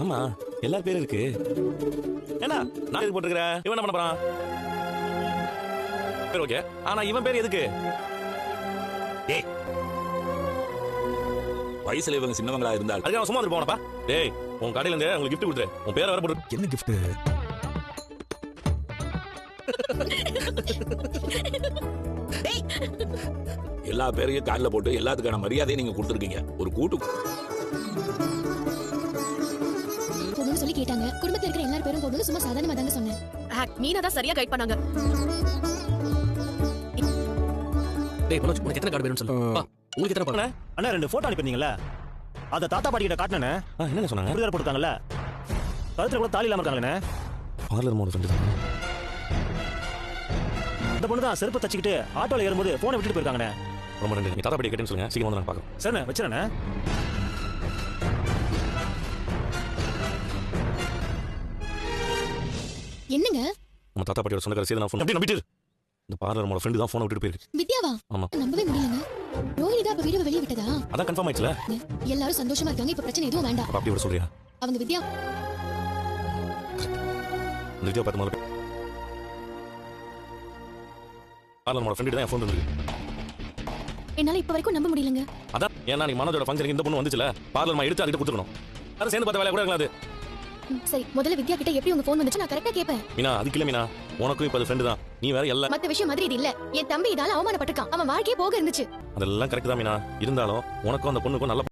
ஆமா எல்லா பேரும் இருக்கு. என்ன நான் இது போட்டுக்கிறேன், இவன் என்ன பண்ண போறான்? பேர் ஓகே, ஆனா இவன் பேர் எதுக்கு? டேய், வயசுல இவங்க சின்னவங்களா இருந்தால் அதுக்கு அவன் சும்மா வந்து போனப்பா. டேய், உன் கடையில இருந்து உங்களுக்கு கிஃப்ட் கொடுத்துரு, உன் பேரை வேற போட்டு. என்ன கிஃப்ட்? எல்லா பேரையும் கார்ல போட்டு எல்லாத்துக்கான மரியாதையை நீங்க கொடுத்துருக்கீங்க. ஒரு கூட்டு போகணும்னு சொல்லி கேட்டாங்க. குடும்பத்துல இருக்கிற எல்லார் பேரும் போகணும்னு சும்மா சாதாரணமா தாங்க சொன்னேன். மீனா தான் சரியா கைட் பண்ணாங்க. டேய் மனோஜ், உனக்கு எத்தனை கார்டு வேணும்னு சொல்லு. உங்களுக்கு எத்தனை பாருங்க. அண்ணா 2 போட்டோ அனுப்பிருந்தீங்கல்ல, அத தாத்தா பாட்டி கிட்ட காட்டினே. என்ன சொன்னாங்க? புரியாத போட்டுருக்காங்கல்ல, கழுத்துல கூட தாலி இல்லாம இருக்காங்களே. பார்லர் மோட ஃப்ரெண்ட் தான். இந்த பொண்ணு தான் செருப்பு தச்சிக்கிட்டு ஆட்டோல ஏறும்போது போனை விட்டுட்டு போயிருக்காங்கண்ணே. ரொம்ப நன்றி. நீ தாத்தா படி கேட்டேன்னு சொல்லுங்க, சீக்கிரம் வந்து நான் பார்க்குறேன். சரிண்ணே, வச்சிடண்ணே. என்னங்க நம்ம தாத்தா பாட்டியோட சொந்தக்கார சேது நான் ஃபோன் அப்படியே நம்பிட்டு. இந்த பார்லர் மோட ஃப்ரெண்ட் தான் ஃபோனை விட்டுட்டு போயிருக்கு. வித்யாவா? ஆமா. நம்பவே முடியலங்க. ரோஹிணி தான் அப்ப வீடியோ வெளிய விட்டதா? அதான் கன்ஃபார்ம் ஆயிடுச்சுல. எல்லாரும் சந்தோஷமா இருக்காங்க, இப்ப பிரச்சனை எதுவும் வேண்டாம். அப்ப அப்படி விட சொல்றியா? அவங்க வித்யா இந்த வீடியோ பார்த்து முதல்ல பார்லர் மோட ஃப்ரெண்ட் தான் என் ஃபோன் இருக்கு. என்னால இப்ப வரைக்கும் நம்ப முடியலங்க. அதான் ஏன்னா நீ மனோஜோட ஃபங்க்ஷனுக்கு இந்த பொண்ணு வந்துச்சுல, பார்லர் எடுத்து அதுக்கிட்ட கொடுத்துக்கணும். அது சேர்ந்து பார்த்த வேலை கூட இருக்கலாம். அது சரி, முதல்ல வித்யா கிட்ட எப்படி உங்க போன் வந்துச்சு நான் கரெக்ட்டா கேட்பேன். மீனா, அதுக்கு இல்ல மீனா, உனக்கும் இப்ப அது ஃப்ரெண்ட் தான். நீ வேற எல்லாம் மத்த விஷயம் மாதிரி இது இல்ல. என் தம்பி இதால அவமானப்பட்டிருக்கான். அவன் வாழ்க்கையே போக இருந்துச்சு. அதெல்லாம் கரெக்ட் தான் மீனா. இருந்தாலும் உனக்கும் அந்த பொண்ணுக்கும் நல்ல